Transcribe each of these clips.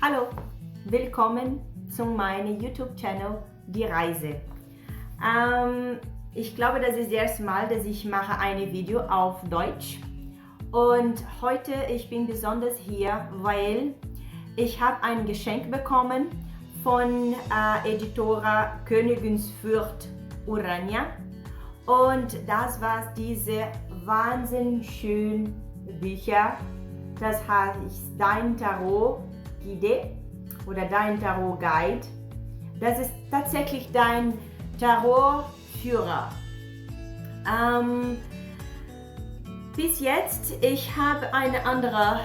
Hallo, willkommen zu meinem YouTube-Channel Die Reise. Ich glaube, das ist das erste Mal, dass ich mache ein Video auf Deutsch. Und heute ich bin besonders hier, weil ich habe ein Geschenk bekommen von Editora Königinsfürth Urania. Und das war diese wahnsinnig schönen Bücher. Das heißt Dein Tarot Guide oder Dein Tarot Guide. Das ist tatsächlich dein Tarotführer. Bis jetzt, ich habe eine andere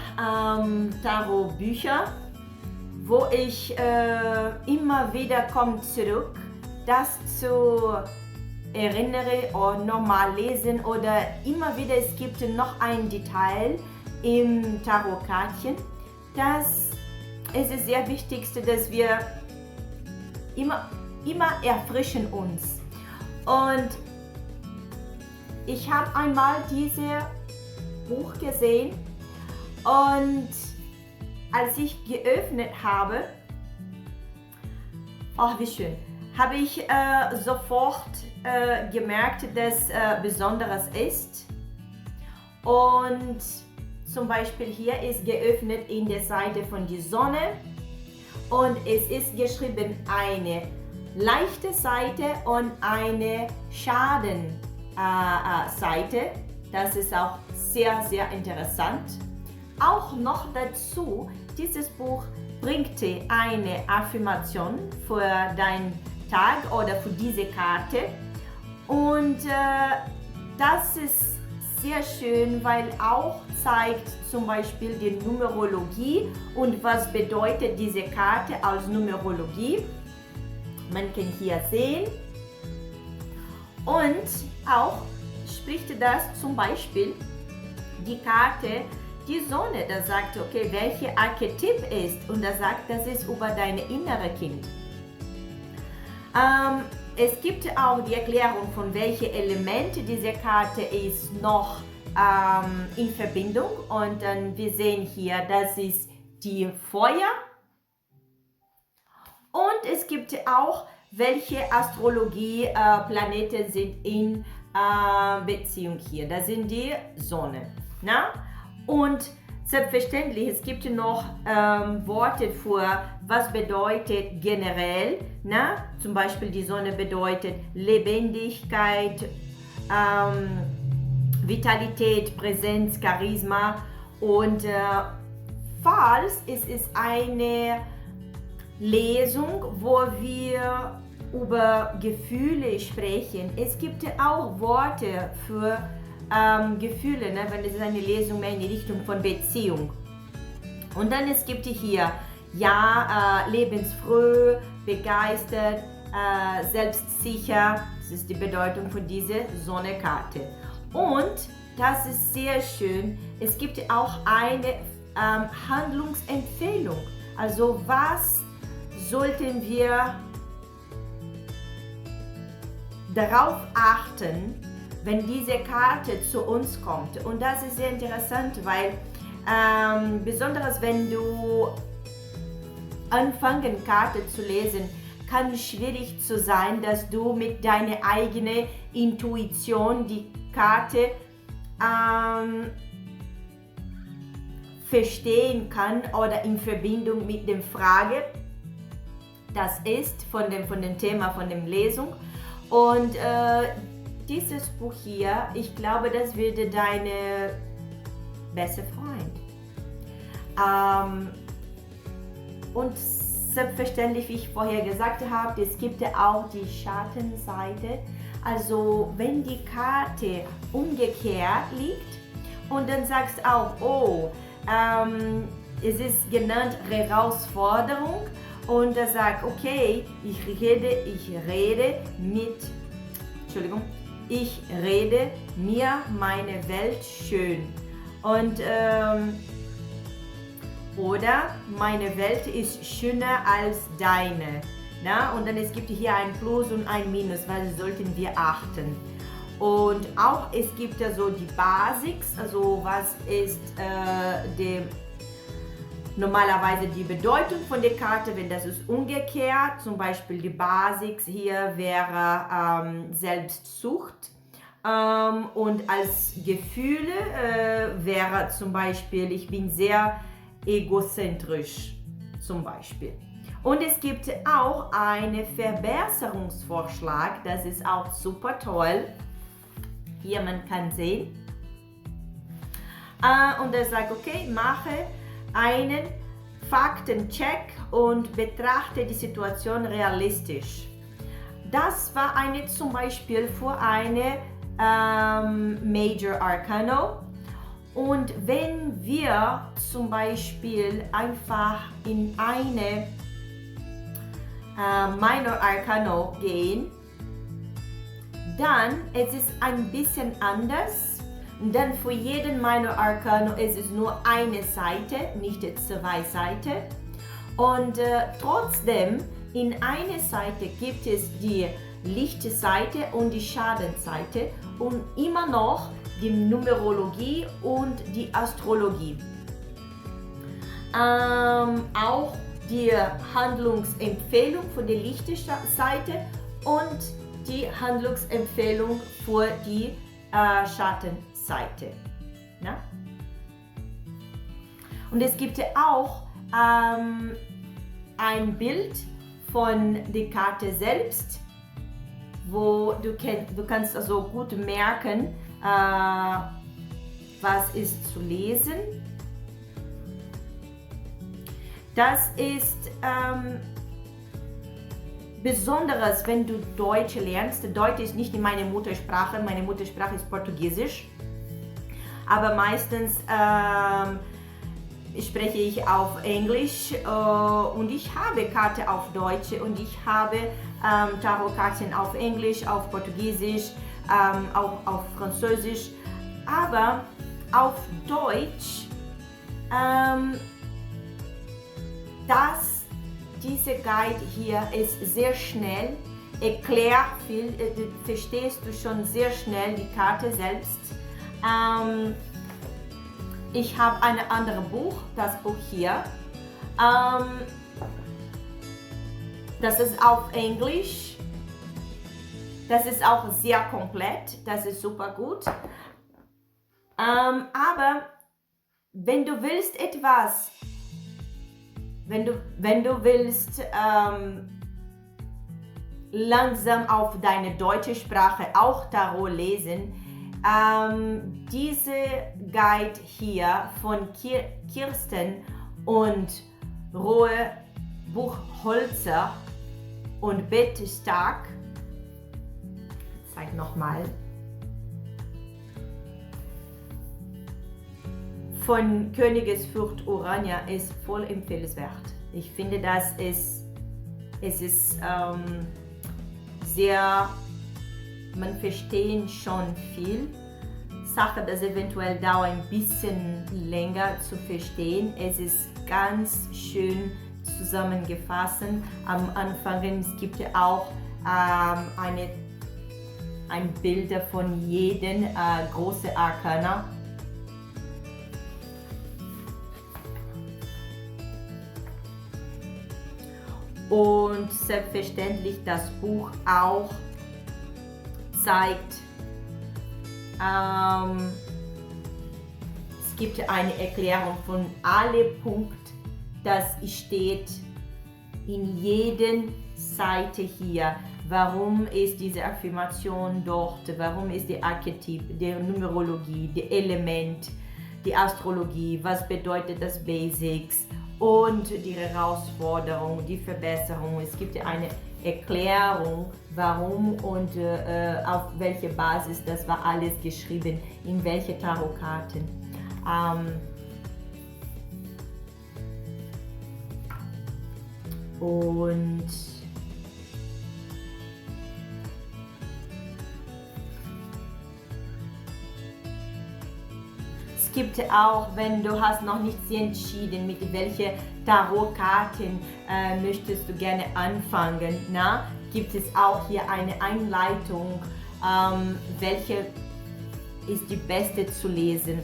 Tarotbücher, wo ich immer wieder komme zurück, das zu erinnere oder nochmal lesen oder immer wieder, es gibt noch ein Detail im Tarotkärtchen. Das ist das sehr Wichtigste, dass wir immer erfrischen uns. Und ich habe einmal dieses Buch gesehen und als ich geöffnet habe, oh wie schön, habe ich sofort gemerkt, dass Besonderes ist. Und zum Beispiel hier ist geöffnet in der Seite von der Sonne und es ist geschrieben eine leichte Seite und eine Schadenseite. Das ist auch sehr, sehr interessant. Auch noch dazu, dieses Buch bringt dir eine Affirmation für deinen Tag oder für diese Karte. Und das ist sehr schön, weil auch zeigt zum Beispiel die Numerologie und was bedeutet diese Karte als Numerologie. Man kann hier sehen und auch spricht das zum Beispiel die Karte die Sonne, da sagt okay, welcher Archetyp ist und da sagt, das ist über dein innere Kind. Es gibt auch die Erklärung von welche Elemente diese Karte ist noch in Verbindung und dann wir sehen hier, das ist die Feuer und es gibt auch welche Astrologie-Planeten sind in Beziehung hier. Das sind die Sonne. Na? Und selbstverständlich, es gibt noch Worte für was bedeutet generell. Na? Zum Beispiel die Sonne bedeutet Lebendigkeit, Vitalität, Präsenz, Charisma und falls es ist eine Lesung, wo wir über Gefühle sprechen. Es gibt auch Worte für Gefühle, ne, wenn es ist eine Lesung mehr in die Richtung von Beziehung. Und dann es gibt hier ja lebensfroh, begeistert, selbstsicher. Das ist die Bedeutung von dieser Sonnekarte. Und das ist sehr schön. Es gibt auch eine Handlungsempfehlung. Also was sollten wir darauf achten, wenn diese Karte zu uns kommt. Und das ist sehr interessant, weil besonders wenn du anfangen Karte zu lesen, kann es schwierig zu sein, dass du mit deiner eigenen Intuition die Karte verstehen kann oder in Verbindung mit der Frage, das ist von dem Thema von der Lesung. Und dieses Buch hier, ich glaube, das würde deine beste Freund. Und selbstverständlich, wie ich vorher gesagt habe, es gibt auch die Schattenseite. Also wenn die Karte umgekehrt liegt und dann sagst auch, oh, es ist genannt Herausforderung und er sagt, okay, ich rede mir meine Welt schön und oder meine Welt ist schöner als deine. Na? Und dann es gibt hier ein Plus und ein Minus, was sollten wir achten. Und auch es gibt ja so die Basics, also was ist die normalerweise die Bedeutung von der Karte, wenn das ist umgekehrt, zum Beispiel die Basics hier wäre Selbstsucht. Und als Gefühle wäre zum Beispiel, ich bin sehr egozentrisch zum Beispiel. Und es gibt auch einen Verbesserungsvorschlag, das ist auch super toll. Hier man kann sehen. Und er sagt, okay, mache einen Faktencheck und betrachte die Situation realistisch. Das war eine zum Beispiel für eine Major Arcana. Und wenn wir zum Beispiel einfach in eine Minor Arcana gehen, dann es ist ein bisschen anders. Denn für jeden Minor Arcana ist es nur eine Seite, nicht 2 Seiten. Und trotzdem, in einer Seite gibt es die lichte Seite und die Schadenseite und immer noch die Numerologie und die Astrologie. Auch die Handlungsempfehlung für die lichte Seite und die Handlungsempfehlung für die Schattenseite. Ja? Und es gibt auch ein Bild von der Karte selbst, wo du kannst also gut merken, was ist zu lesen. Das ist Besonderes, wenn du Deutsch lernst. Deutsch ist nicht meine Muttersprache ist Portugiesisch. Aber meistens spreche ich auf Englisch und ich habe Karte auf Deutsch und ich habe Tarotkarten auf Englisch, auf Portugiesisch, auch auf Französisch. Aber auf Deutsch, diese Guide hier ist sehr schnell, erklärt viel, verstehst du schon sehr schnell die Karte selbst. Ich habe ein anderes Buch, das Buch hier. Das ist auf Englisch. Das ist auch sehr komplett, das ist super gut. Aber wenn du willst etwas, wenn du willst langsam auf deine deutsche Sprache auch Tarot lesen, diese Guide hier von Kirsten und Rohe Buchholzer und Bette Stark, ich zeige nochmal, von Königsfurt Urania ist voll empfehlenswert. Ich finde, es ist sehr, man versteht schon viel. Sache, das eventuell dauert ein bisschen länger zu verstehen. Es ist ganz schön zusammengefasst. Am Anfang es gibt auch ein Bild von jedem großen Arkana. Und selbstverständlich das Buch auch zeigt, es gibt eine Erklärung von allen Punkten, das steht in jeder Seite hier. Warum ist diese Affirmation dort? Warum ist der Archetyp, die Numerologie, die Element, die Astrologie? Was bedeutet das Basics? Und die Herausforderung, die Verbesserung. Es gibt eine Erklärung, warum und auf welche Basis das war alles geschrieben, in welche Tarotkarten. Und es gibt auch, wenn du hast noch nicht sehr entschieden, mit welchen Tarotkarten möchtest du gerne anfangen, na? Gibt es auch hier eine Einleitung, welche ist die beste zu lesen.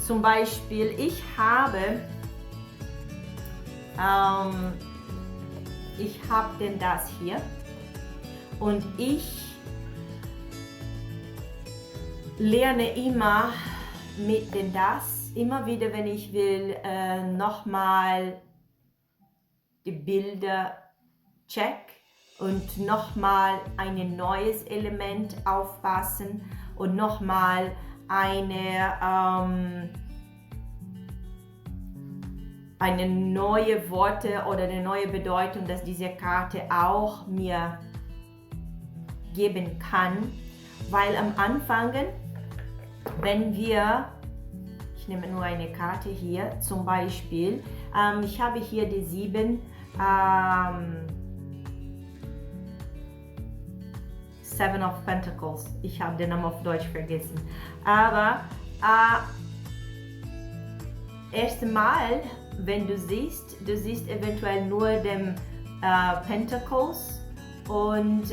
Zum Beispiel, ich habe Ich habe denn das hier und ich lerne immer mit dem das, immer wieder, wenn ich will, nochmal die Bilder check und nochmal ein neues Element aufpassen und nochmal eine neue Worte oder eine neue Bedeutung, dass diese Karte auch mir geben kann, weil am Anfang, wenn wir, ich nehme nur eine Karte hier, zum Beispiel, ich habe hier die 7 Seven of Pentacles, ich habe den Namen auf Deutsch vergessen, aber erst Mal, wenn du siehst eventuell nur den Pentacles und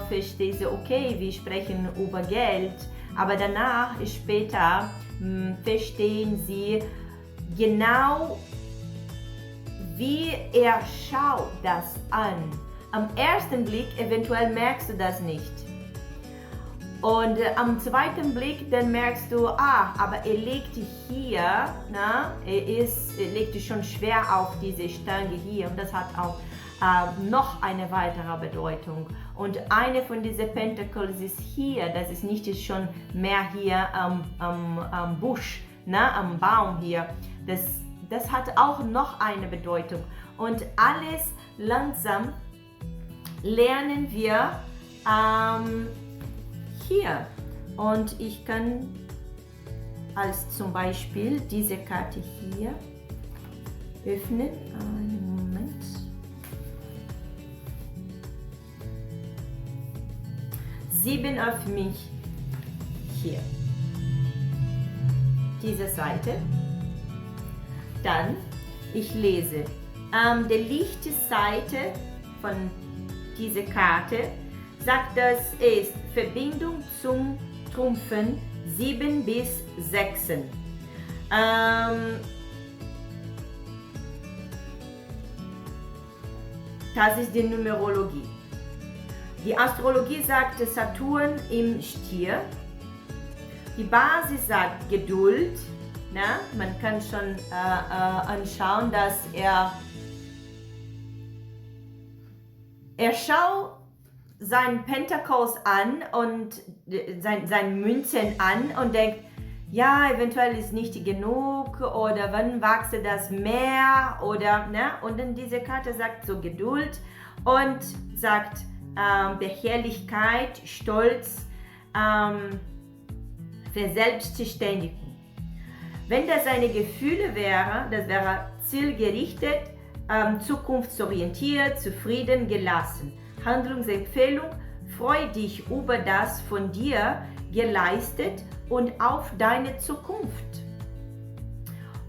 verstehst du, okay, wir sprechen über Geld, aber danach, später, verstehen sie genau, wie er schaut das an. Am ersten Blick eventuell merkst du das nicht. Und am zweiten Blick, dann merkst du, aber er legt hier, er legt schon schwer auf diese Stange hier und das hat auch noch eine weitere Bedeutung. Und eine von diesen Pentacles ist hier, das ist nicht schon mehr hier am Busch, am Baum hier. Das hat auch noch eine Bedeutung. Und alles langsam lernen wir hier. Und ich kann als zum Beispiel diese Karte hier öffnen. Einen Moment. Sieben auf mich hier. Diese Seite. Dann, ich lese. Die lichte Seite von dieser Karte sagt, das ist Verbindung zum Trumpfen 7 bis 6. Das ist die Numerologie. Die Astrologie sagt Saturn im Stier. Die Basis sagt Geduld. Man kann schon anschauen, dass er schaut seinen Pentacles an und sein Münzen an und denkt, ja, eventuell ist nicht genug oder wann wächst das mehr oder, und dann diese Karte sagt so Geduld und sagt Beharrlichkeit, Stolz, Verselbstständigung. Wenn das seine Gefühle wäre, das wäre zielgerichtet, zukunftsorientiert, zufrieden, gelassen. Handlungsempfehlung, freu dich über das von dir geleistet und auf deine Zukunft.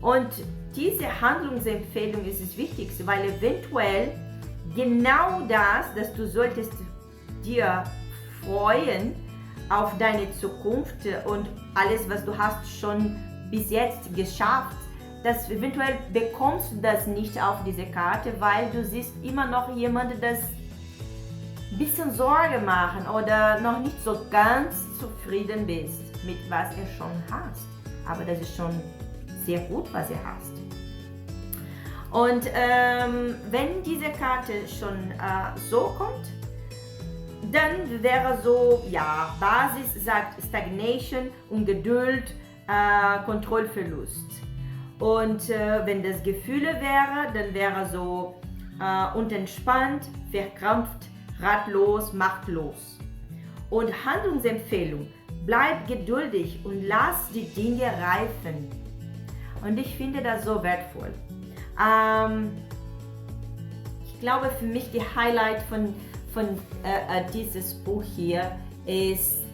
Und diese Handlungsempfehlung ist das Wichtigste, weil eventuell genau das, dass du solltest dir freuen auf deine Zukunft und alles, was du hast schon bis jetzt geschafft, dass eventuell bekommst du das nicht auf diese Karte, weil du siehst immer noch jemanden, das ein bisschen Sorge machen oder noch nicht so ganz zufrieden bist mit was er schon hast. Aber das ist schon sehr gut, was er hast. Und wenn diese Karte schon so kommt, dann wäre so, ja, Basis sagt Stagnation, Ungeduld, Kontrollverlust. Und wenn das Gefühle wäre, dann wäre so unentspannt, verkrampft, ratlos, machtlos. Und Handlungsempfehlung, bleib geduldig und lass die Dinge reifen. Und ich finde das so wertvoll. Ich glaube, für mich die Highlight von dieses Buch hier ist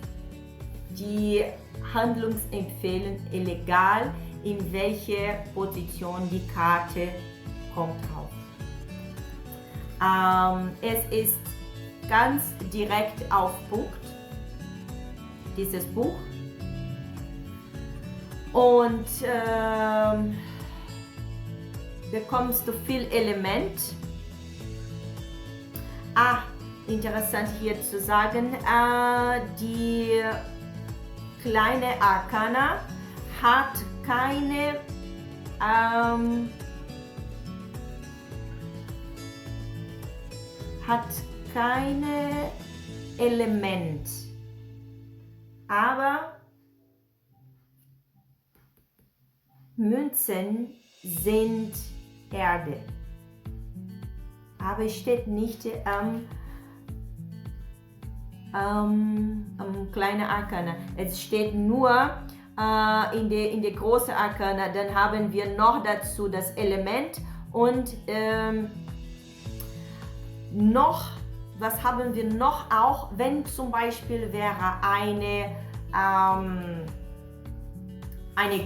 die Handlungsempfehlung, egal in welche Position die Karte kommt drauf. Es ist ganz direkt auf Punkt, dieses Buch. Und bekommst du viel Element. Interessant hier zu sagen, die kleine Arkana hat keine Element, aber Münzen sind Erde, aber es steht nicht kleine Arkana, es steht nur in der großen Arkana. Dann haben wir noch dazu das Element und noch, was haben wir noch auch, wenn zum Beispiel wäre eine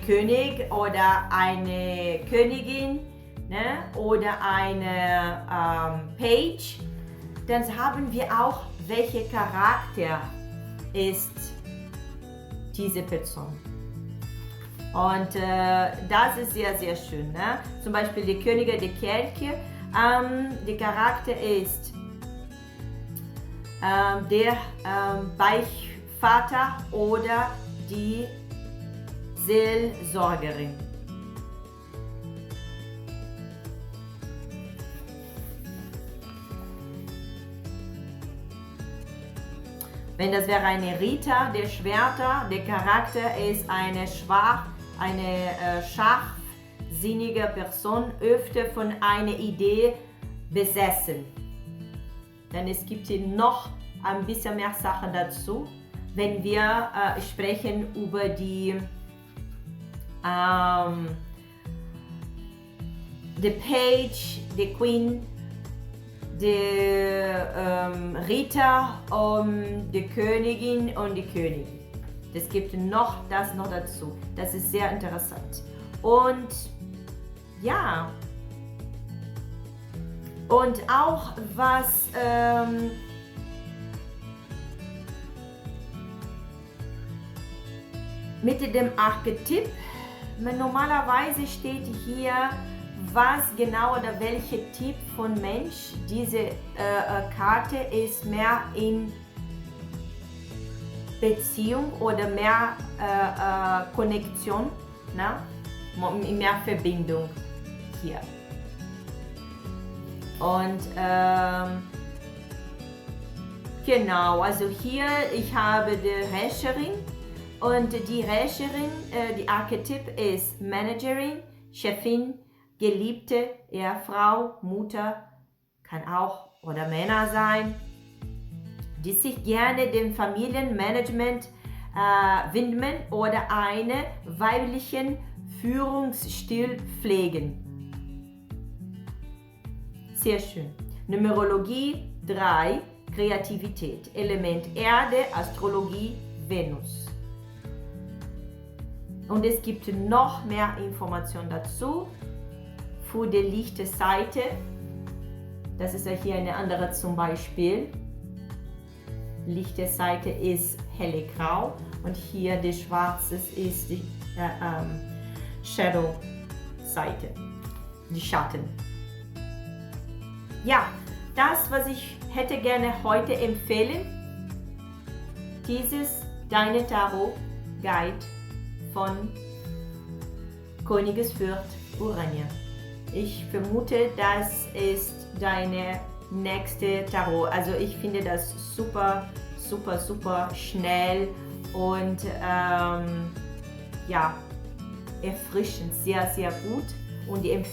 König oder eine Königin, ne, oder eine Page, dann haben wir auch, welcher Charakter ist diese Person. Und das ist sehr, sehr schön. Ne? Zum Beispiel die Königin der Kelche, der Charakter ist der Beichtvater oder die Seelsorgerin. Wenn das wäre eine Rita, der Schwerter, der Charakter ist eine scharfsinnige Person, öfter von einer Idee besessen. Denn es gibt hier noch ein bisschen mehr Sachen dazu, wenn wir sprechen über die Page, die Queen, der Ritter, die Königin und die Königin. Es gibt das noch dazu. Das ist sehr interessant. Und ja, und auch was mit dem Archetyp, normalerweise steht hier, was genau oder welcher Typ von Mensch diese Karte ist, mehr in Beziehung oder mehr Konnektion, ne? Mehr Verbindung hier. Und genau, also hier ich habe die Rächerin und die Rächerin, die Archetyp ist Managerin, Chefin, Geliebte, Ehefrau, Mutter, kann auch oder Männer sein, die sich gerne dem Familienmanagement widmen oder einen weiblichen Führungsstil pflegen. Sehr schön. Numerologie 3, Kreativität, Element Erde, Astrologie, Venus. Und es gibt noch mehr Informationen dazu. Für die lichte Seite, das ist ja hier eine andere zum Beispiel. Lichte Seite ist helle Grau und hier die schwarze ist die Shadow Seite, die Schatten. Ja, das, was ich hätte gerne heute empfehlen, dieses Deine Tarot Guide von Königes Fürth Urania. Ich vermute, das ist deine nächste Tarot. Also ich finde das super, super, super schnell und ja, erfrischend, sehr, sehr gut. Und die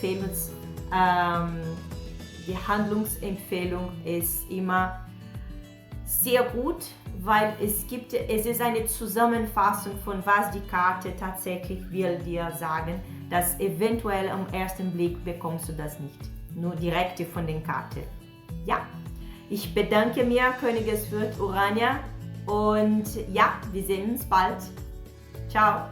die Handlungsempfehlung ist immer sehr gut, weil es ist eine Zusammenfassung von was die Karte tatsächlich will dir sagen, dass eventuell am ersten Blick bekommst du das nicht, nur direkt von den Karten. Ja, ich bedanke mich, Königes Fürth Urania, und ja, wir sehen uns bald. Ciao!